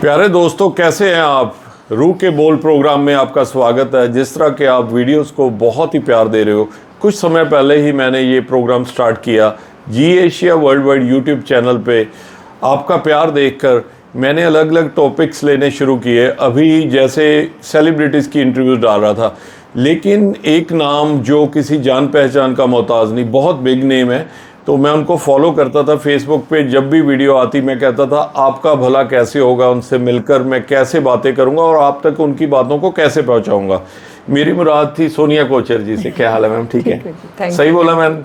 प्यारे दोस्तों, कैसे हैं आप? रूह के बोल प्रोग्राम में आपका स्वागत है। जिस तरह के आप वीडियोस को बहुत ही प्यार दे रहे हो, कुछ समय पहले ही मैंने ये प्रोग्राम स्टार्ट किया Zee Asia world wide YouTube channel पे। आपका प्यार देखकर मैंने अलग अलग टॉपिक्स लेने शुरू किए। अभी जैसे सेलिब्रिटीज़ की इंटरव्यूज डाल रहा था, लेकिन एक नाम जो किसी जान पहचान का मोहताज नहीं, बहुत बिग नेम है, तो मैं उनको फॉलो करता था फेसबुक पे। जब भी वीडियो आती मैं कहता था आपका भला कैसे होगा, उनसे मिलकर मैं कैसे बातें करूंगा और आप तक उनकी बातों को कैसे पहुंचाऊंगा। मेरी मुराद थी सोनिया कोचर जी से। क्या हाल है मैम? ठीक है? सही बोला मैम?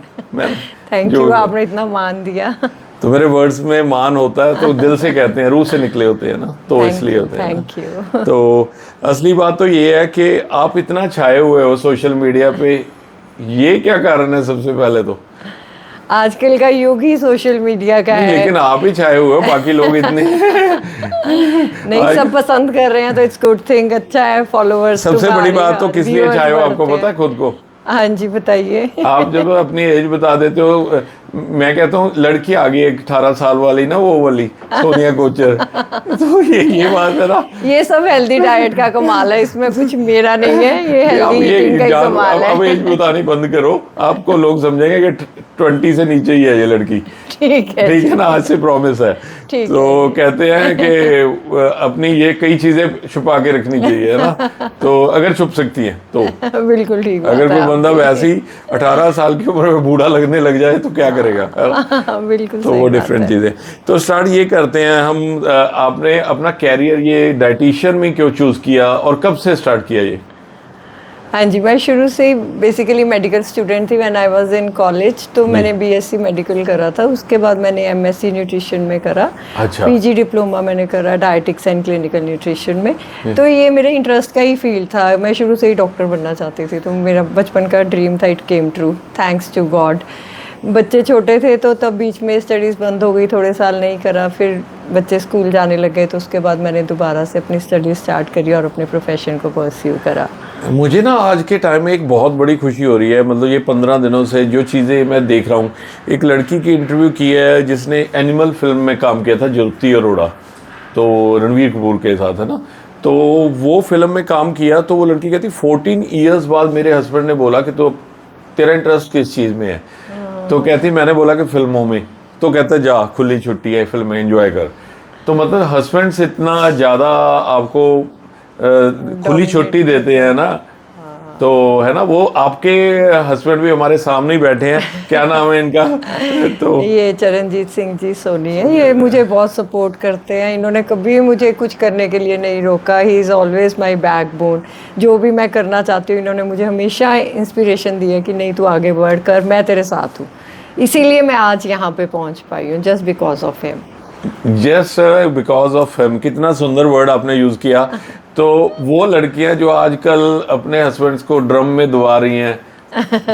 थैंक यू, आपने इतना मान दिया। तो मेरे वर्ड्स में मान होता है तो दिल से कहते हैं, रूह से निकले होते हैं ना, तो इसलिए होते हैं। Thank you. तो असली बात तो ये है कि आप इतना छाए हुए हो सोशल मीडिया पे, ये क्या कारण है? सबसे पहले तो आजकल का युग ही सोशल मीडिया का है। लेकिन आप ही छाए हुए हो, बाकी लोग इतने नहीं, सब पसंद कर रहे हैं तो इट्स गुड थिंग, अच्छा है। फॉलोअर्स सबसे बड़ी बात तो किस लिए छाए हो आपको पता है? खुद को। हाँ जी, बताइए। आप जब अपनी एज बता देते हो, मैं कहता हूँ लड़की आ गई 18 साल वाली ना, वो वाली सोनिया कोचर। तो ये बात है ना, ये सब हेल्दी डाइट का कमाल है, इसमें कुछ मेरा नहीं है। ये हेल्दी ईटिंग का ही कमाल है। अब एज बतानी बंद करो, आपको लोग समझेंगे कि 20 से नीचे ही है ये लड़की। ठीक है ना, आज से प्रॉमिस है। तो कहते हैं कि अपनी ये कई चीजें छुपा के रखनी चाहिए, है ना? तो अगर छुप सकती है तो बिल्कुल ठीक। अगर कोई बंदा वैसी 18 साल की उम्र में बूढ़ा लगने लग जाए तो क्या करेगा? बिल्कुल। तो वो डिफरेंट चीजें। तो स्टार्ट ये करते हैं हम। आपने अपना कैरियर ये डाइटिशियन में क्यों चूज किया और कब से स्टार्ट किया ये? हाँ जी, मैं शुरू से ही बेसिकली मेडिकल स्टूडेंट थी। When I was in college तो मैंने बीएससी मेडिकल करा था। उसके बाद मैंने एमएससी न्यूट्रिशन में करा। अच्छा। पीजी डिप्लोमा मैंने करा डायटिक्स एंड क्लिनिकल न्यूट्रिशन में। तो ये मेरे इंटरेस्ट का ही फील्ड था। मैं शुरू से ही डॉक्टर बनना चाहती थी, तो मेरा बचपन का ड्रीम था। It came true, thanks to God. बच्चे छोटे थे तो तब बीच में स्टडीज़ बंद हो गई, थोड़े साल नहीं करा। फिर बच्चे स्कूल जाने लग गए, तो उसके बाद मैंने दोबारा से अपनी स्टडी स्टार्ट करी और अपने प्रोफेशन को परस्यू करा। मुझे ना आज के टाइम में एक बहुत बड़ी खुशी हो रही है। मतलब ये 15 दिनों से जो चीज़ें मैं देख रहा हूँ, एक लड़की की इंटरव्यू की है जिसने एनिमल फिल्म में काम किया था, ज्योति अरोड़ा, तो रणवीर कपूर के साथ, है ना? तो वो फिल्म में काम किया। तो वो लड़की कहती 14 ईयर्स बाद मेरे हस्बैंड ने बोला कि तो तेरा इंटरेस्ट किस चीज़ में है? तो कहती मैंने बोला कि फिल्मों में। तो कहता जा, खुली छुट्टी है, फिल्में एंजॉय कर। तो मतलब हस्बैंड से इतना ज़्यादा आपको खुली छुट्टी देते हैं ना। तो है ना, वो आपके हस्बैंड भी हमारे सामने ही बैठे हैं। क्या नाम है इनका? तो ये चरणजीत सिंह जी सोनी है। ये मुझे बहुत सपोर्ट करते हैं। इन्होंने कभी मुझे कुछ करने के लिए नहीं रोका। He is always my backbone. जो भी मैं करना चाहती हूँ, इन्होंने मुझे हमेशा इंस्पिरेशन दी है कि नहीं, तू आगे बढ़ कर, मैं तेरे साथ हूँ। इसीलिए मैं आज यहाँ पे पहुँच पाई हूँ, just because of him. Just because of him, कितना सुंदर वर्ड आपने यूज किया। तो वो लड़कियां जो आजकल अपने हस्बैंड्स को ड्रम में दबा रही हैं,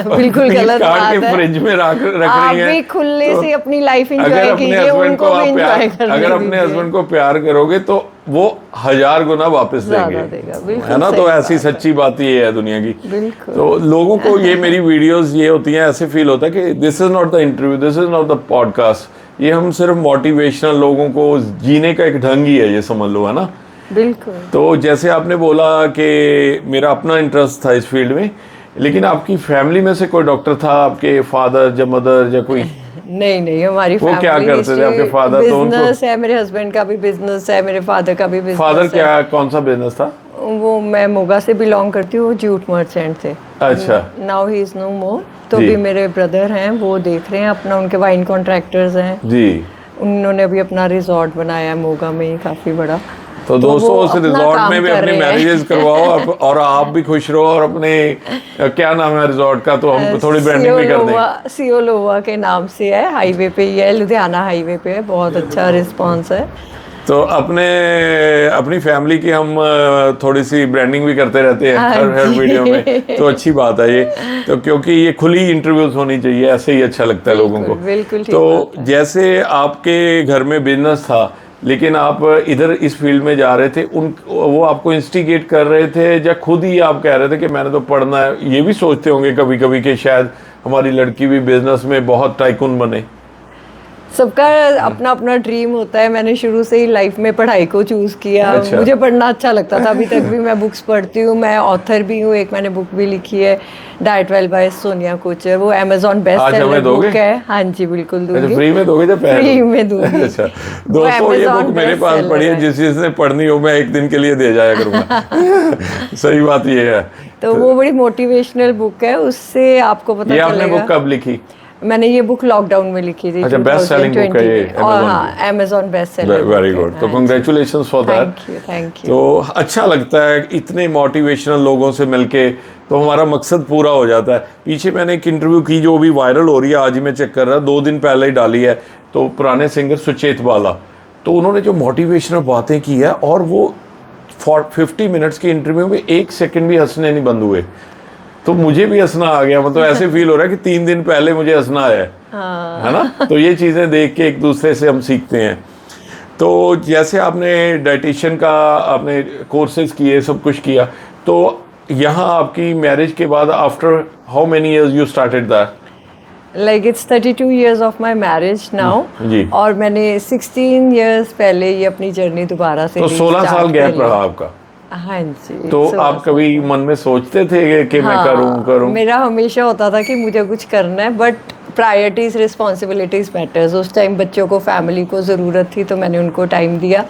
बिल्कुल गलत बात है। फ्रिज में रख रही हैं। आप भी खुले से अपनी लाइफ एंजॉय कीजिए, उनको भी एंजॉय करने अगर अपने हस्बैंड को प्यार करोगे तो वो 1000 गुना वापस देंगे, है ना? तो ऐसी सच्ची बात ये है दुनिया की। तो लोगों को ये मेरी वीडियोस ये होती हैं, ऐसे फील होता है कि this is not the interview, this is not the podcast. ये हम सिर्फ मोटिवेशनल, लोगों को जीने का एक ढंग ही है, ये समझ लो, है ना? बिल्कुल। तो जैसे आपने बोला कि मेरा अपना इंटरेस्ट था इस फील्ड में, लेकिन आपकी फैमिली में से कोई डॉक्टर था? आपके फादर या मदर या कोई? नहीं, हमारी वो क्या करते थे आपके फादर? बिजनेस है, मेरे हस्बैंड का भी बिजनेस है, मेरे फादर का भी बिजनेस है। फादर क्या, कौन सा बिजनेस था? वो, मैं मोगा से बिलोंग करती हूँ, वो जूट मर्चेंट थे। अच्छा। नाउ ही इज नो मोर। तो भी मेरे ब्रदर हैं, वो देख रहे हैं अपना, उनके वाइन कॉन्ट्रैक्टर्स हैं जी। उन्होंने भी अपना रिजॉर्ट बनाया है मोगा में ही, काफी बड़ा। तो दोस्तों, उस रिजॉर्ट में भी अपने मैरिजेस करवाओ और आप भी खुश रहो। और अपने क्या नाम है रिजॉर्ट का? तो हम थोड़ी ब्रांडिंग भी कर दें। सियोलोवा के नाम से है, हाईवे पे ही है, लुधियाना हाईवे पे है। बहुत अच्छा रिस्पांस है। तो अपनी फैमिली की हम थोड़ी सी ब्रांडिंग भी करते रहते हैं हर वीडियो में। तो अच्छी बात है ये, तो क्योंकि ये खुली इंटरव्यूज होनी चाहिए, ऐसे ही अच्छा लगता है लोगों को। बिल्कुल। तो जैसे आपके घर में बिजनेस था, लेकिन आप इधर इस फील्ड में जा रहे थे, वो आपको इंस्टिगेट कर रहे थे या खुद ही आप कह रहे थे कि मैंने तो पढ़ना है? ये भी सोचते होंगे कभी कभी कि शायद हमारी लड़की भी बिजनेस में बहुत टाइकून बने। सबका अपना अपना ड्रीम होता है। मैंने शुरू से ही लाइफ में पढ़ाई को चूज़ किया। अच्छा। मुझे पढ़ना अच्छा लगता था, अभी तक भी मैं बुक्स पढ़ती हूँ। मैं ऑथर भी हूँ, एक मैंने बुक भी लिखी है diet well by Sonia Kochar, वो अमेजोन बेस्ट आज हमें सेलर दोगे? बुक है। हाँ जी बिल्कुल दूंगी। फ्री में दोगे या पैसे? फ्री में दूंगी। अच्छा दोस्तों, ये Amazon बुक मेरे best पास seller पड़ी है, है। जिस जिसने पढ़नी हो मैं एक दिन के लिए दे जाया करूंगा। सही बात ये है। तो वो बड़ी मोटिवेशनल बुक है, उससे आपको पता ये आपने बुक चलेगा। कब लिखी? मैंने ये बुक लॉकडाउन में लिखी थी। अच्छा, best selling book है ये, 2020 और Amazon हाँ Amazon best seller. Very good, तो congratulations for that. Thank you. तो अच्छा लगता है इतने मोटिवेशनल लोगों से मिलके, तो हमारा मकसद पूरा हो जाता है। पीछे मैंने एक इंटरव्यू की जो अभी वायरल हो रही है, आज ही मैं चेक कर रहा, 2 दिन पहले ही डाली है, तो पुराने सिंगर सुचेत बाला, तो उन्होंने जो मोटिवेशनल बातें की है, और वो 50 मिनट्स की इंटरव्यू में 1 सेकंड भी हंसने नहीं बंद हुए, तो मुझे भी हंसना आ गया। मतलब ऐसे फील हो रहा है कि 3 दिन पहले मुझे हंसना आया है ना। तो ये चीज़ें देख के एक दूसरे से हम सीखते हैं। तो जैसे आपने डाइटिशियन का आपने कोर्सेज किए, सब कुछ किया, तो यहाँ आपकी मैरिज के बाद after how many years you started that? Like it's 32 years of my marriage now. जी। और मैंने 16 years पहले ये अपनी जर्नी दोबारा से तो 16 साल गैप रहा आपका। हाँ जी। तो आप कभी मन में सोचते थे कि मैं करूं? मेरा हमेशा होता था कि मुझे कुछ करना है, बट प्रायोरिटीज रिस्पॉन्सिबिलिटीज मैटर्स। उस टाइम बच्चों को, फैमिली को ज़रूरत थी, तो मैंने उनको टाइम दिया।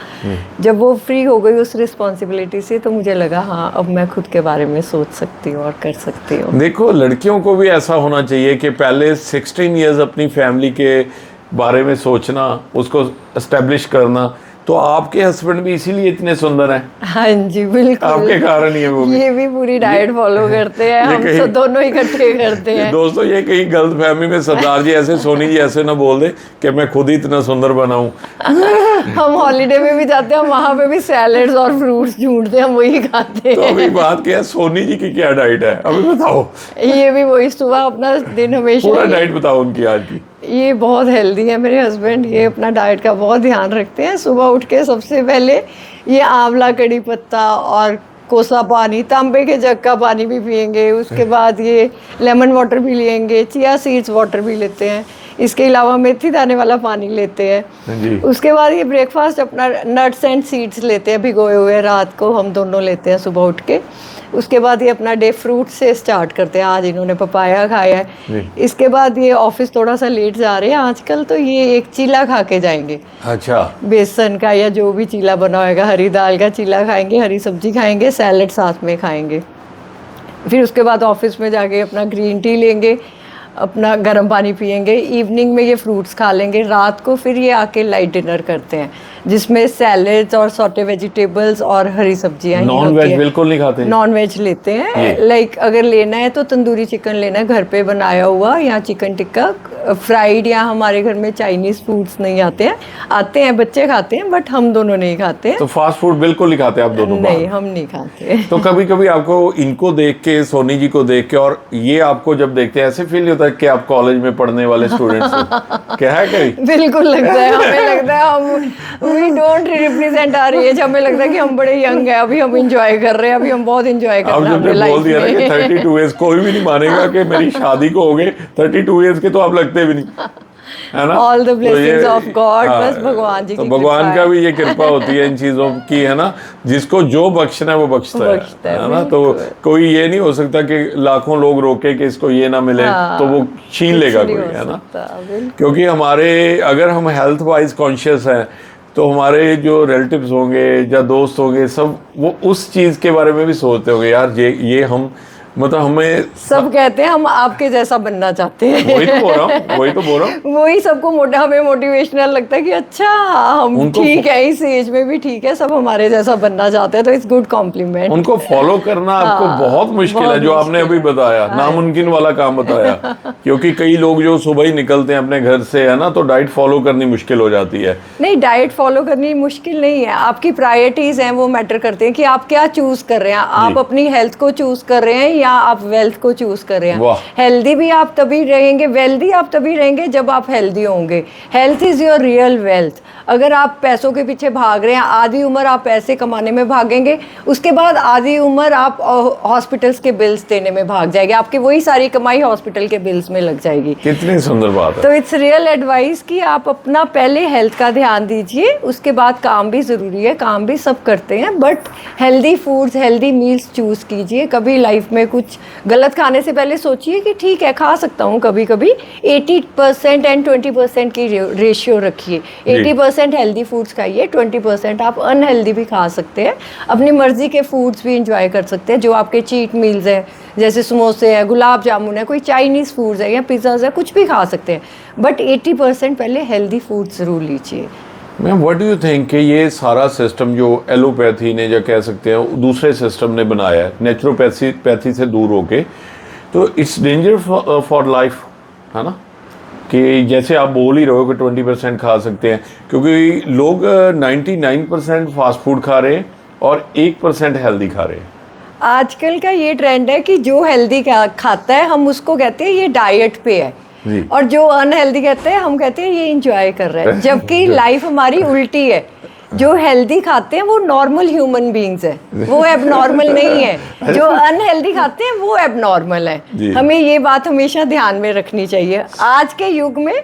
जब वो फ्री हो गई उस रिस्पॉन्सिबिलिटी से, तो मुझे लगा हाँ अब मैं खुद के बारे में सोच सकती हूँ और कर सकती हूँ। देखो, लड़कियों को भी ऐसा होना चाहिए कि पहले 16 इयर्स अपनी फैमिली के बारे में सोचना, उसको एस्टेब्लिश करना। तो आपके हस्बैंड भी इसीलिए इतने सुंदर हैं? हाँ जी बिल्कुल, आपके कारण ही है वो भी। ये भी पूरी डाइट फॉलो करते हैं, हम तो दोनों इकट्ठे करते हैं। दोस्तों, ये कहीं गलत फहमी में सरदार जी ऐसे, सोनी जी ऐसे ना बोल दे कि मैं खुद ही इतना सुंदर बना हूँ। हम हॉलीडे में भी जाते हैं, वहाँ पे भी सैलेड्स और फ्रूट्स ढूंढते हैं, हम वही खाते तो हैं। अभी बात क्या है, सोनी जी की क्या डाइट है अभी बताओ? ये भी वही, सुबह अपना दिन हमेशा पूरा डाइट बताओ उनकी आज की। ये बहुत हेल्दी है मेरे हस्बैंड, ये अपना डाइट का बहुत ध्यान रखते हैं। सुबह उठ के सबसे पहले ये आंवला कड़ी पत्ता और कोसा पानी, तांबे के जग का पानी भी पियेंगे। उसके बाद ये लेमन वाटर भी लेंगे, चिया सीड्स वाटर भी लेते हैं। इसके अलावा मेथी दाने वाला पानी लेते हैं जी। उसके बाद ये ब्रेकफास्ट अपना नट्स एंड सीड्स लेते हैं भिगोए हुए, रात को हम दोनों लेते हैं सुबह उठ के। उसके बाद ये अपना डे फ्रूट से स्टार्ट करते हैं। आज इन्होंने पपाया खाया है। इसके बाद ये ऑफिस थोड़ा सा लेट जा रहे हैं आजकल, तो ये एक चीला खा के जाएंगे। अच्छा। बेसन का या जो भी चीला बना होगा, हरी दाल का चीला खाएंगे, हरी सब्जी खाएंगे, सैलेड साथ में खाएंगे। फिर उसके बाद ऑफिस में जाके अपना ग्रीन टी लेंगे, अपना गर्म पानी पियेंगे, इवनिंग में ये फ्रूट्स खा लेंगे। रात को फिर ये आके लाइट डिनर करते हैं, जिसमें सैलेड्स और सॉटे वेजिटेबल्स और हरी सब्जियां ही नॉन होती वेज है। बिल्कुल नहीं खाते? नॉन वेज लेते हैं, लाइक अगर लेना है तो तंदूरी चिकन लेना है, घर पे बनाया हुआ, या चिकन टिक्का फ्राइड, या हमारे घर में चाइनीज फूड्स नहीं आते हैं, बच्चे खाते हैं बट हम दोनों नहीं खाते हैं। तो फास्ट फूड बिल्कुल नहीं खाते आप दोनों? नहीं, हम नहीं खाते। तो कभी कभी आपको इनको देख के, सोनी जी को देख के, और ये आपको जब देखते हैं, ऐसे फील होता है कि आप कॉलेज में पढ़ने वाले स्टूडेंट्स हो? क्या है कहीं? बिल्कुल लगता है, हमें लगता है हम we don't represent our age. हमें लगता है कि हम बड़े यंग हैं, अभी हम एंजॉय कर रहे हैं, अभी हम बहुत एंजॉय कर अब रहे हैं जब अपनी बोल लाइफ दिया ना कि में। 32 इयर्स, कोई भी नहीं मानेगा कि मेरी शादी को हो गए 32 इयर्स के, तो आप लगते भी नहीं, है ना? All the blessings तो of God, बस भगवान जी तो की भगवान कृपा का है। भी ये कृपा होती है इन चीजों की, है ना? जिसको जो बख्शना है वो बख्शता है ना? तो कोई ये नहीं हो सकता कि लाखों लोग रोके कि इसको ये ना मिले, तो वो छीन लेगा कोई, है ना? क्योंकि हमारे, अगर हम हेल्थ वाइज कॉन्शियस हैं, तो हमारे जो रिलेटिव्स होंगे या दोस्त होंगे, सब वो उस चीज़ के बारे में भी सोचते होंगे, यार ये हम, मतलब हमें सब कहते हैं हम आपके जैसा बनना चाहते हैं। वही तो बोल रहा हूँ। वही सबको हमें मोटिवेशनल लगता है कि अच्छा हम ठीक है, इस एज में भी ठीक है, सब हमारे जैसा बनना चाहते हैं, तो इट्स गुड कॉम्प्लीमेंट। उनको फॉलो करना आपको बहुत मुश्किल है, जो आपने अभी बताया, नामुमकिन वाला काम बताया। क्योंकि कई लोग जो सुबह ही निकलते हैं अपने घर से, है ना, तो डाइट फॉलो करनी मुश्किल हो जाती है। नहीं, डाइट फॉलो करनी मुश्किल नहीं है, आपकी प्रायोरिटीज हैं वो मैटर करते हैं कि आप क्या चूज कर रहे हैं। आप अपनी हेल्थ को चूज कर रहे हैं या आप वेल्थ को चूज कर रहे हैं। हेल्दी भी आप तभी रहेंगे, वेल्दी आप तभी रहेंगे जब आप हेल्दी होंगे। Health is your real wealth. अगर आप पैसों के पीछे भाग रहे हैं, आधी उम्र आप पैसे कमाने में भागेंगे, उसके बाद आधी उम्र आप हॉस्पिटल्स के बिल्स देने में भाग जाएंगे, आपकी वही सारी कमाई हॉस्पिटल के बिल्स में लग जाएगी। कितनी सुंदर बात है। तो इट्स रियल एडवाइस कि आप अपना पहले हेल्थ का ध्यान दीजिए, उसके बाद काम भी ज़रूरी है, काम भी सब करते हैं, but healthy foods, healthy meals choose कीजिए। कभी लाइफ में कुछ गलत खाने से पहले सोचिए कि ठीक है खा सकता हूँ कभी कभी। 80% एंड 20% की रेशियो रखिए। 80% हेल्दी फूड्स खाइए, 20% आप अनहेल्दी भी खा सकते हैं। अपनी मर्जी के फूड्स भी इंजॉय कर सकते हैं, जो आपके चीट मील्स हैं, जैसे समोसे हैं, गुलाब जामुन है, कोई चाइनीज़ फूड्स है या पिज़्ज़ाज़ है, कुछ भी खा सकते हैं, बट 80% पहले हेल्दी फूड ज़रूर लीजिए। Ma'am what do you think कि ये सारा सिस्टम जो एलोपैथी ने, जो कह सकते हैं दूसरे सिस्टम ने बनाया है, नेचुरोपैथी से दूर होके, तो इट्स डेंजर फॉर लाइफ, है ना? कि जैसे आप बोल ही रहे हो कि 20% खा सकते हैं, क्योंकि लोग 99% फास्ट फूड खा रहे हैं और 1% हेल्दी खा रहे हैं। आजकल का ये ट्रेंड है कि जो हेल्दी खाता है हम उसको कहते हैं ये डाइट पे है, और जो अनहेल्दी कहते हैं हम कहते हैं ये इंजॉय कर रहे हैं, जबकि लाइफ हमारी उल्टी है। जो हेल्दी खाते हैं वो नॉर्मल ह्यूमन बीइंग्स है, वो एबनॉर्मल नहीं है। जो अनहेल्दी खाते हैं वो एबनॉर्मल है। हमें ये बात हमेशा ध्यान में रखनी चाहिए। आज के युग में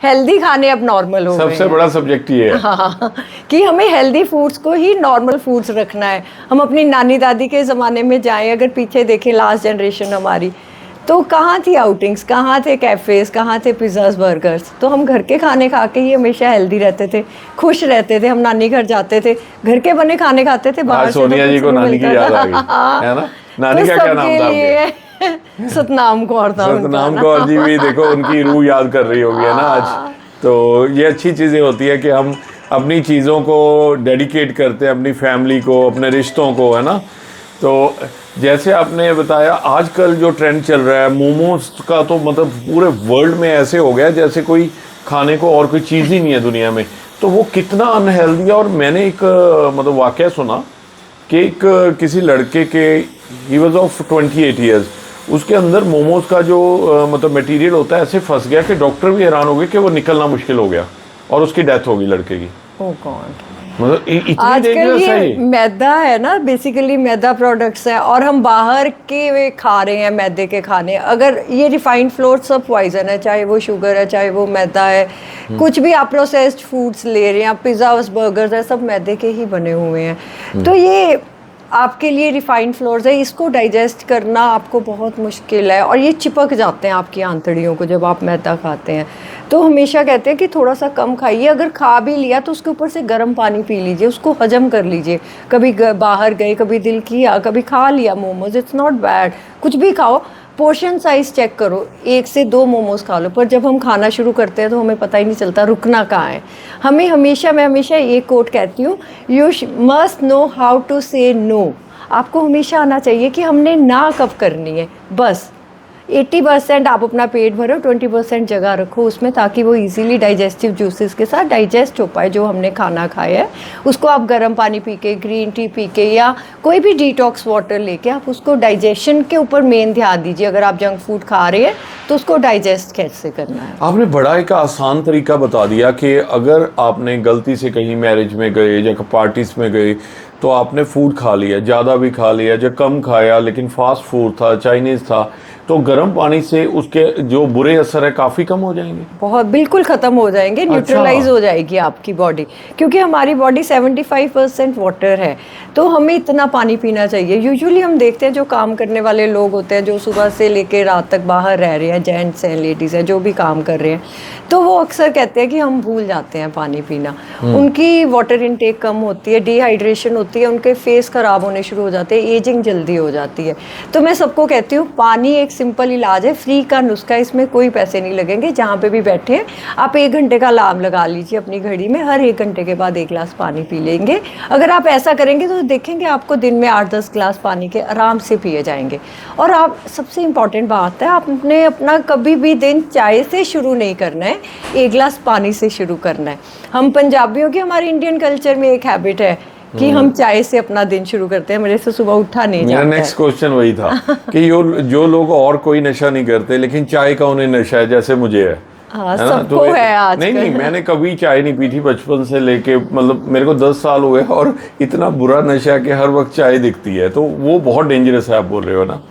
हेल्दी खाने अब नॉर्मल हो गए। सबसे बड़ा सब्जेक्ट ये है। हाँ, कि हमें हेल्दी फूड्स को ही नॉर्मल फूड्स रखना है। हम अपनी नानी दादी के ज़माने में जाएं, अगर पीछे देखें लास्ट जनरेशन हमारी, तो कहाँ थी आउटिंग्स, कहाँ थे कैफ़ेज, कहाँ थे पिज़्ज़ाज, बर्गर्स। तो हम घर के खाने खा के ही हमेशा हेल्दी रहते थे, खुश रहते थे। हम नानी घर जाते थे, घर के बने खाने खाते थे, बाहर से सोनिया जी को नानी की याद आ गई, है ना? नानी का क्या नाम था आपके? सतनाम कौर था। सतनाम कौर जी भी देखो, उनकी रूह याद कर रही होगी, है ना आज? तो ये अच्छी चीज़ें होती है कि हम अपनी चीज़ों को डेडिकेट करते हैं, अपनी फैमिली को, अपने रिश्तों को, है ना? तो जैसे आपने बताया, आजकल जो ट्रेंड चल रहा है मोमोज का, तो मतलब पूरे वर्ल्ड में ऐसे हो गया जैसे कोई खाने को और कोई चीज़ ही नहीं है दुनिया में। तो वो कितना अनहेल्दी है। और मैंने एक मतलब वाक़या सुना कि एक किसी लड़के के, ही वॉज ऑफ 28 ईयर्स, उसके अंदर मोमोज का जो मतलब मटेरियल होता है ऐसे फंस गया कि डॉक्टर भी हैरान हो गए कि वो निकलना मुश्किल हो गया और उसकी डेथ हो गई लड़के की। ओह गॉड। मतलब इतनी आजकल डेंजरस है ये मैदा है ना, बेसिकली मैदा प्रोडक्ट्स हैं, और हम बाहर के वे खा रहे हैं मैदे के खाने। अगर ये रिफाइंड फ्लोर सब पॉइजन है, चाहे वो शुगर है, चाहे वो मैदा है, कुछ भी आप प्रोसेस्ड फूड्स ले रहे हैं, आप पिज़्ज़ा बर्गर्स है, सब मैदे के ही बने हुए हैं। तो ये आपके लिए रिफाइंड फ्लोर्स है, इसको डाइजेस्ट करना आपको बहुत मुश्किल है, और ये चिपक जाते हैं आपकी आंतड़ियों को जब आप मैदा खाते हैं। तो हमेशा कहते हैं कि थोड़ा सा कम खाइए, अगर खा भी लिया तो उसके ऊपर से गर्म पानी पी लीजिए, उसको हजम कर लीजिए। कभी बाहर गए, कभी दिल किया, कभी खा लिया मोमोज, इट्स नॉट बैड। कुछ भी खाओ, पोर्शन साइज चेक करो, 1 से 2 मोमोज खा लो, पर जब हम खाना शुरू करते हैं तो हमें पता ही नहीं चलता रुकना कहाँ है। मैं हमेशा एक कोट कहती हूँ, you must know how to say no. आपको हमेशा आना चाहिए कि हमने ना कब करनी है। बस 80% आप अपना पेट भरो, 20% जगह रखो उसमें, ताकि वो इजीली डाइजेस्टिव जूसेस के साथ डाइजेस्ट हो पाए जो हमने खाना खाया है। उसको आप गर्म पानी पी के, ग्रीन टी पी के, या कोई भी डिटॉक्स वाटर लेके आप उसको डाइजेशन के ऊपर मेन ध्यान दीजिए। अगर आप जंक फूड खा रहे हैं तो उसको डाइजेस्ट कैसे करना है। आपने बड़ा एक आसान तरीका बता दिया कि अगर आपने गलती से कहीं मैरिज में गए या पार्टीज में गए तो आपने फूड खा लिया, ज़्यादा भी खा लिया, जो कम खाया लेकिन फास्ट फूड था, चाइनीज़ था, तो गर्म पानी से उसके जो बुरे असर है काफ़ी कम हो जाएंगे। बहुत बिल्कुल ख़त्म हो जाएंगे, न्यूट्रलाइज हो जाएगी आपकी बॉडी, क्योंकि हमारी बॉडी 75% वाटर है। तो हमें इतना पानी पीना चाहिए। यूजुअली हम देखते हैं जो काम करने वाले लोग होते हैं, जो सुबह से लेकर रात तक बाहर रह रहे हैं, जेंट्स हैं, लेडीज़ हैं, जो भी काम कर रहे हैं, तो वो अक्सर कहते हैं कि हम भूल जाते हैं पानी पीना। उनकी वाटर इनटेक कम होती है, डिहाइड्रेशन होती है, उनके फेस ख़राब होने शुरू हो जाते हैं, एजिंग जल्दी हो जाती है। तो मैं सबको कहती हूँ, पानी एक सिंपल इलाज है, फ्री का नुस्खा, इसमें कोई पैसे नहीं लगेंगे। जहाँ पे भी बैठे हैं आप 1 घंटे का अलार्म लगा लीजिए अपनी घड़ी में, हर 1 घंटे के बाद 1 गिलास पानी पी लेंगे। अगर आप ऐसा करेंगे तो देखेंगे आपको दिन में 8-10 गिलास पानी के आराम से पिए जाएंगे। और आप, सबसे इम्पॉर्टेंट बात है, आपने अपना कभी भी दिन चाय से शुरू नहीं करना है, 1 गिलास पानी से शुरू करना है। हम पंजाबियों की, हमारे इंडियन कल्चर में एक हैबिट है कि हम चाय से अपना दिन शुरू करते हैं, मेरे से सुबह उठा नहीं जाता है। मेरा नेक्स्ट क्वेश्चन वही था कि जो लोग और कोई नशा नहीं करते लेकिन चाय का उन्हें नशा है, जैसे मुझे है, हाँ, है ना? सबको है आजकल। नहीं नहीं, मैंने कभी चाय नहीं पी थी बचपन से लेके, मतलब मेरे को 10 साल हुए और इतना बुरा नशा कि हर वक्त चाय दिखती है, तो वो बहुत डेंजरस है, आप बोल रहे हो ना?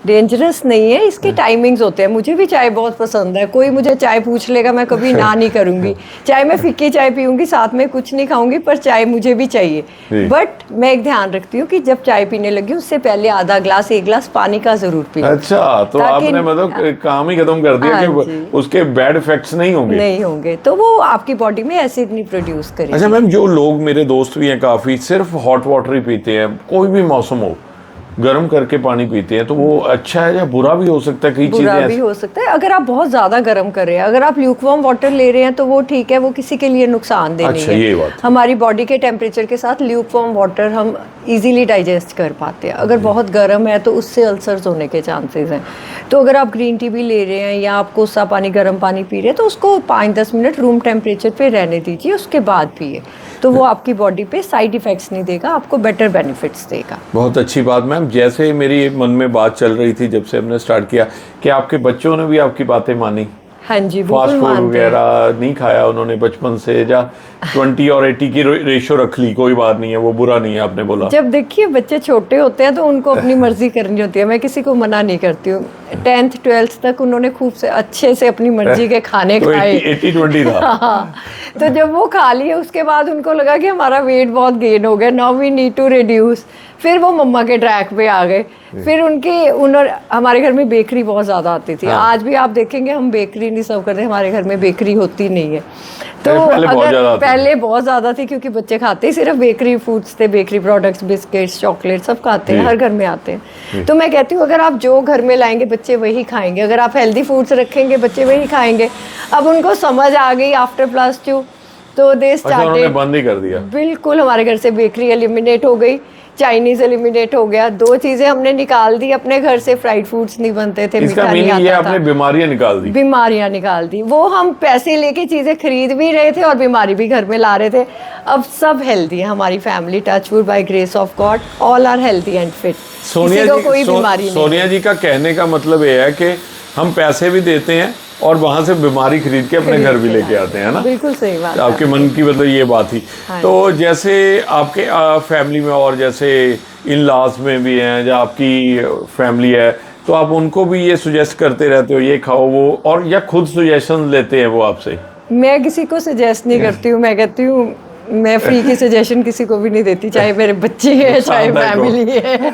डेंजरस नहीं है, इसके टाइमिंग्स होते हैं। मुझे भी चाय बहुत पसंद है, कोई मुझे चाय पूछ लेगा मैं कभी ना नहीं करूंगी। चाय मैं फीकी चाय पीऊंगी, साथ में कुछ नहीं खाऊंगी, पर चाय मुझे भी चाहिए। बट मैं एक ध्यान रखती हूँ कि जब चाय पीने लगी उससे पहले आधा ग्लास 1 ग्लास पानी का जरूर पी। अच्छा, तो आपने मतलब काम ही खत्म कर दिया कि उसके बैड इफेक्ट्स नहीं होंगे। तो वो आपकी बॉडी में एसिड नहीं प्रोड्यूस करेगी। अच्छा मैम, जो लोग, मेरे दोस्त भी हैं काफी, सिर्फ हॉट वाटर ही पीते हैं, कोई भी मौसम हो गर्म करके पानी पीते हैं, तो वो अच्छा है या बुरा भी हो सकता है? कई चीजें बुरा भी हो सकता है अगर आप बहुत ज्यादा गर्म कर रहे हैं। अगर आप ल्यूकवार्म वाटर ले रहे हैं तो वो ठीक है, वो किसी के लिए नुकसानदेह नहीं है। ये बात हमारी बॉडी के टेम्परेचर के साथ ल्यूकवार्म वाटर हम इजीली डाइजेस्ट कर पाते हैं। अगर बहुत गर्म है तो उससे अल्सर्स होने के चांसेस हैं। तो अगर आप ग्रीन टी भी ले रहे हैं या आप कोसा पानी, गर्म पानी पी रहे हैं, तो उसको 5-10 मिनट रूम टेम्परेचर पे रहने दीजिए, उसके बाद पिए। तो वो आपकी बॉडी पे साइड इफेक्ट्स नहीं देगा, आपको बेटर बेनिफिट्स देगा। बहुत अच्छी बात मैम। जैसे मेरी मन में बात चल रही थी जब से हमने स्टार्ट किया कि आपके बच्चों ने भी आपकी बातें मानी, हाँ जी, फास्ट फूड वगैरह नहीं खाया उन्होंने बचपन से, या 20 और 80 की रेशो रख ली, कोई बात नहीं है, वो बुरा नहीं है, आपने बोला? जब देखिए बच्चे छोटे होते हैं तो उनको अपनी मर्जी करनी होती है, मैं किसी को मना नहीं करती हूँ। 10th 12th तक उन्होंने खूब से अच्छे से अपनी मर्जी के खाने तो खाए। 80-20 था। हाँ, तो जब वो खा लिए उसके बाद उनको लगा कि हमारा वेट बहुत गेन हो गया, now we need to reduce. फिर वो मम्मा के ट्रैक पे आ गए। फिर हमारे घर में बेकरी बहुत ज़्यादा आती थी। आज भी आप देखेंगे हम बेकरी नहीं सर्व करते, हमारे घर में बेकरी होती नहीं है। तो पहले बहुत ज़्यादा थी क्योंकि बच्चे खाते ही सिर्फ बेकरी फूड्स थे, बेकरी प्रोडक्ट्स, बिस्किट्स, चॉकलेट सब खाते हैं, हर घर में आते हैं। तो मैं कहती हूँ अगर आप जो घर में लाएंगे बच्चे वही खाएंगे, अगर आप हेल्दी फूड्स रखेंगे बच्चे वही खाएंगे। अब उनको समझ आ गई आफ्टर +2, तो दे स्टार्टेड, बंद ही कर दिया। बिल्कुल, हमारे घर से बेकरी एलिमिनेट हो गई, चाइनीज एलिमिनेट हो गया, 2 चीजें हमने निकाल दी अपने घर से। फ्राइड फूड्स नहीं बनते थे, मीठा नहीं आता था। आपने बीमारियां निकाल दी। वो हम पैसे लेके चीजें खरीद भी रहे थे और बीमारी भी घर में ला रहे थे। अब सब हेल्दी है, हमारी family, touchwood, by grace of God, all are healthy and fit. किसी को कोई बीमारी नहीं। सोनिया जी का कहने का मतलब ये है कि हम पैसे भी देते हैं और वहां से बीमारी खरीद के अपने घर भी लेके आते हैं ना। बिल्कुल सही बात, आपके मन की मतलब ये बात थी। तो जैसे आपके फैमिली में और जैसे इन लॉज में भी हैं, या आपकी फैमिली है, तो आप उनको भी ये सुजेस्ट करते रहते हो ये खाओ वो, और या खुद सुजेशन लेते हैं वो आपसे? मैं किसी को सजेस्ट नहीं करती हूँ। मैं कहती हूँ मैं फ्री की सजेशन किसी को भी नहीं देती, चाहे मेरे बच्चे हैं चाहे फैमिली है।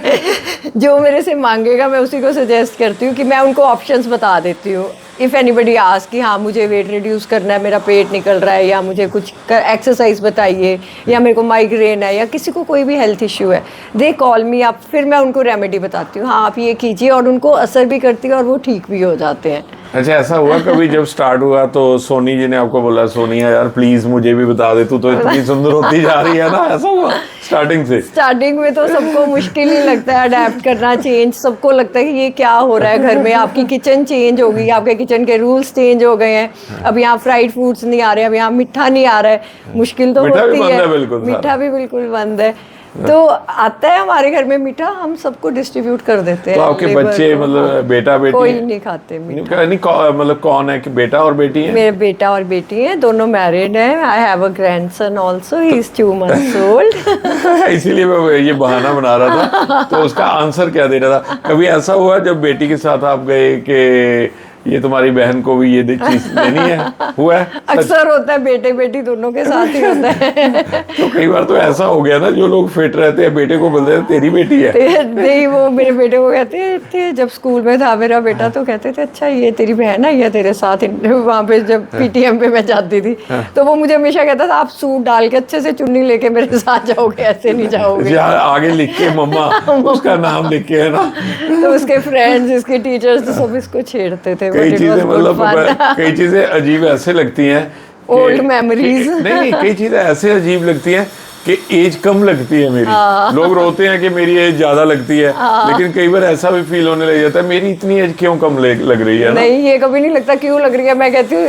जो मेरे से मांगेगा मैं उसी को सजेस्ट करती हूँ कि मैं उनको ऑप्शंस बता देती हूँ। इफ़ एनीबडी आस्क कि हाँ मुझे वेट रिड्यूस करना है, मेरा पेट निकल रहा है, या मुझे कुछ एक्सरसाइज बताइए, या मेरे को माइग्रेन है, या किसी को कोई भी हेल्थ इश्यू है, दे कॉल मी अप, फिर मैं उनको रेमेडी बताती हूँ, हाँ आप ये कीजिए, और उनको असर भी करती है और वो ठीक भी हो जाते हैं। अच्छा, ऐसा हुआ कभी जब स्टार्ट हुआ तो सोनी जी ने आपको बोला सोनिया यार प्लीज मुझे भी बता दे, तू तो इतनी सुंदर होती जा रही है ना? ऐसा हुआ स्टार्टिंग में तो सबको मुश्किल ही लगता है अडेप्ट करना, चेंज। सबको लगता है कि ये क्या हो रहा है घर में। आपकी किचन चेंज हो गई, आपके किचन के रूल्स चेंज हो गए हैं। अब यहाँ फ्राइड फूड्स नहीं आ रहे, अब यहाँ मीठा नहीं आ रहा है। मुश्किल तो होती है, मीठा भी बिल्कुल बंद है। तो आता है हमारे घर में मीठा, हम सबको डिस्ट्रीब्यूट कर देते हैं। तो आपके बच्चे मतलब बेटा बेटी कोई नहीं खाते मीठा? नहीं, मतलब कौन है कि बेटा और बेटी है? मेरे बेटा और बेटी हैं, दोनों मैरिड हैं। I have a grandson also, he is 2 months old। इसीलिए मैं ये बहाना बना रहा था। तो उसका आंसर क्या दे रहा था? कभी ऐसा हुआ जब बेटी के साथ आप गए कि ये तुम्हारी बहन को भी ये चीज देनी है? हुआ है? अक्सर होता है, बेटे बेटी दोनों के साथ ही होता है। तो कई बार तो ऐसा हो गया ना, जो लोग फिट रहते हैं बेटे को बोलते हैं तेरी बेटी है। नहीं, वो मेरे बेटे को कहते थे, जब स्कूल में था मेरा बेटा तो कहते थे अच्छा ये तेरी बहन है, ये तेरे साथ। वहाँ पे जब पीटीएम पे मैं जाती थी तो वो मुझे हमेशा कहता था आप सूट डाल के अच्छे से चुन्नी लेके मेरे साथ जाओगे, ऐसे नहीं जाओगे। आगे लिख के मम्मा उसका नाम लिख के, है ना? तो उसके फ्रेंड्स, इसके टीचर्स तो सब इसको छेड़ते थे। कई चीजें मतलब कई चीजें अजीब ऐसे लगती हैं, ओल्ड मेमोरीज। नहीं, कई चीजें ऐसे अजीब लगती हैं कि एज कम लगती है मेरी। लोग रोते हैं कि मेरी एज ज्यादा लगती है, लेकिन कई बार ऐसा भी फील होने लग जाता है मेरी इतनी एज क्यों कम लग रही है ना? नहीं, ये कभी नहीं लगता क्यों लग रही है। मैं कहती हूँ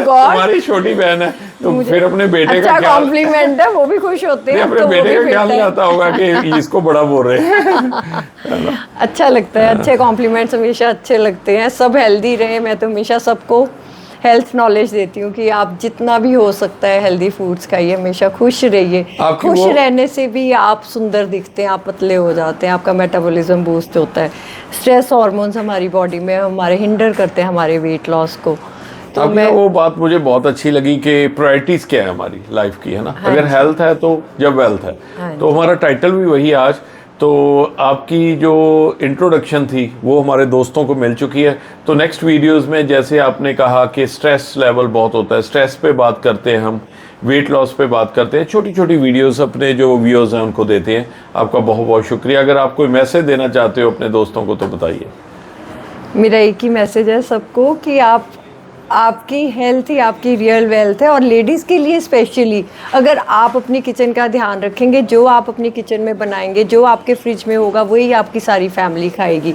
तुम्हारी छोटी बहन है, तो फिर अपने बेटे अच्छा का क्या, कॉम्प्लीमेंट है, वो भी खुश होते हैं अपने तो वो बेटे भी का फिट क्या नहीं है। आता होगा कि इसको बड़ा बोल रहे हैं। अच्छा लगता है, अच्छे कॉम्प्लीमेंट्स हमेशा अच्छे लगते हैं। सब हेल्दी रहे, मैं तो हमेशा सबको हेल्थ नॉलेज देती हूँ कि आप जितना भी हो सकता है हेल्दी फूड्स खाइए, हमेशा खुश रहिए। आपकी खुश वो- रहने से भी आप सुंदर दिखते हैं, आप पतले हो जाते हैं, आपका मेटाबॉलिज्म बूस्ट होता है। स्ट्रेस हार्मोन्स हमारी बॉडी में हमारे हिंडर करते हैं हमारे वेट लॉस को। तो आपने वो बात मुझे बहुत अच्छी लगी कि प्रायोरिटीज क्या है हमारी लाइफ की, है ना। हाँ अगर जी। हेल्थ है तो जब वेल्थ है, हाँ तो हमारा टाइटल भी वही है आज। तो आपकी जो इंट्रोडक्शन थी वो हमारे दोस्तों को मिल चुकी है। तो नेक्स्ट वीडियोस में जैसे आपने कहा कि स्ट्रेस लेवल बहुत होता है, स्ट्रेस पे बात करते हैं हम, वेट लॉस पे बात करते हैं, छोटी छोटी वीडियोस अपने जो व्यूअर्स हैं उनको देते हैं। आपका बहुत बहुत शुक्रिया। अगर आप कोई मैसेज देना चाहते हो अपने दोस्तों को तो बताइए। मेरा एक ही मैसेज है सबको कि आपकी हेल्थ ही आपकी रियल वेल्थ है। और लेडीज़ के लिए स्पेशली, अगर आप अपनी किचन का ध्यान रखेंगे, जो आप अपनी किचन में बनाएंगे, जो आपके फ्रिज में होगा, वही आपकी सारी फैमिली खाएगी।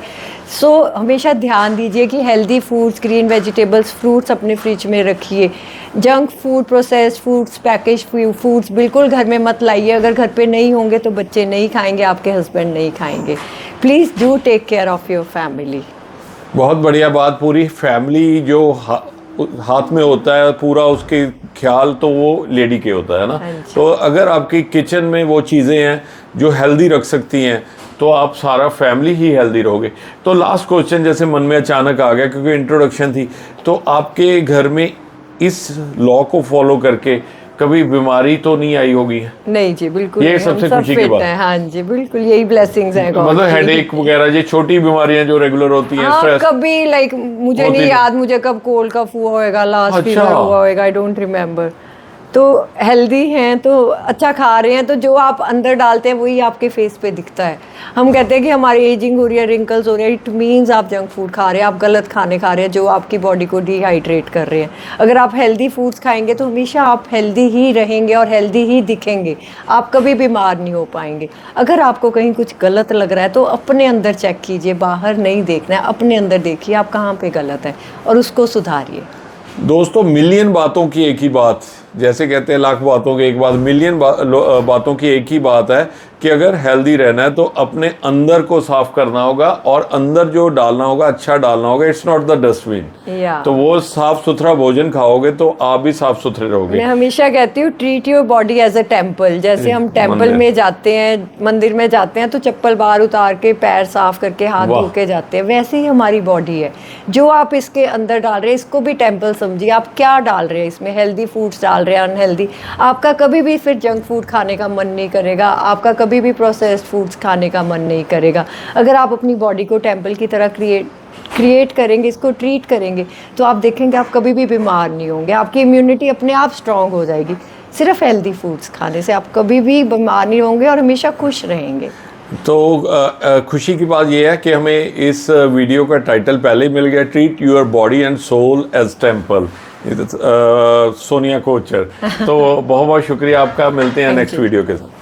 सो हमेशा ध्यान दीजिए कि healthy foods, green vegetables, fruits अपने फ्रिज में रखिए। Junk food, processed foods, package foods बिल्कुल घर में मत लाइए। अगर घर पे नहीं होंगे तो बच्चे नहीं खाएंगे, आपके हस्बैंड नहीं खाएंगे। Please do take care of your family. बहुत बढ़िया बात। पूरी फैमिली जो हाथ में होता है पूरा, उसके ख्याल तो वो लेडी के होता है ना। हाँ जी। तो अगर आपकी किचन में वो चीज़ें हैं जो हेल्दी रख सकती हैं तो आप सारा फैमिली ही हेल्दी रहोगे। तो लास्ट क्वेश्चन जैसे मन में अचानक आ गया क्योंकि इंट्रोडक्शन थी, तो आपके घर में इस लॉ को फॉलो करके कभी बीमारी तो नहीं आई होगी? नहीं जी, बिल्कुल ये नहीं, हम सबसे सब खुशी की fit बात। हैं। हाँ जी, बिल्कुल यही ब्लेसिंग्स हैं God मतलब की। हेडेक वगैरह ये छोटी बीमारियां जो रेगुलर होती हैं, हाँ, स्ट्रेस कभी लाइक मुझे होती नहीं नहीं। याद मुझे कब कोल्ड कफ हुआ होएगा, लास्ट अच्छा। फीवर हुआ होएगा, आई डोंट रिमेम्बर। तो हेल्दी हैं तो अच्छा खा रहे हैं, तो जो आप अंदर डालते हैं वही आपके फेस पे दिखता है। हम कहते हैं कि हमारी एजिंग हो रही है, रिंकल्स हो रहे हैं, इट मीन्स आप जंक फूड खा रहे हैं, आप गलत खाने खा रहे हैं जो आपकी बॉडी को डिहाइड्रेट कर रहे हैं। अगर आप हेल्दी फूड्स खाएंगे तो हमेशा आप हेल्दी ही रहेंगे और हेल्दी ही दिखेंगे, आप कभी बीमार नहीं हो पाएंगे। अगर आपको कहीं कुछ गलत लग रहा है तो अपने अंदर चेक कीजिए, बाहर नहीं देखना है, अपने अंदर देखिए आप कहाँ पे गलत है और उसको सुधारिए। दोस्तों, मिलियन बातों की एक ही बात, जैसे कहते हैं लाख बातों की एक बात, मिलियन बातों की एक ही बात है कि अगर हेल्दी रहना है तो अपने अंदर को साफ करना होगा और अंदर जो डालना होगा अच्छा डालना होगा। It's not the dustbin. या तो वो साफ सुथरा भोजन खाओगे तो आप भी साफ सुथरे रहोगे। मैं हमेशा कहती हूँ treat your body as a temple. जैसे हम टेम्पल मंदिर। में जाते हैं, मंदिर में जाते हैं तो चप्पल बाहर उतार के पैर साफ करके हाथ वाह। धो के जाते हैं, वैसे ही हमारी बॉडी है। जो आप इसके अंदर डाल रहे हैं इसको भी टेम्पल समझिए। आप क्या डाल रहे हैं इसमें, हेल्दी फूड्स डाल रहे हैं, अनहेल्दी, आपका कभी भी फिर जंक फूड खाने का मन नहीं करेगा, आपका कभी भी प्रोसेस्ड फूड्स खाने का मन नहीं करेगा। अगर आप अपनी बॉडी को टेम्पल की तरह क्रिएट करेंगे, इसको ट्रीट करेंगे, तो आप देखेंगे आप कभी भी बीमार नहीं होंगे, आपकी इम्यूनिटी अपने आप स्ट्रांग हो जाएगी। सिर्फ हेल्दी फूड्स खाने से आप कभी भी बीमार नहीं होंगे और हमेशा खुश रहेंगे। तो खुशी की बात यह है कि हमें इस वीडियो का टाइटल पहले ही मिल गया, treat your body and soul as temple, Sonia Kochar. तो बहुत बहुत शुक्रिया आपका। मिलते हैं नेक्स्ट वीडियो के साथ।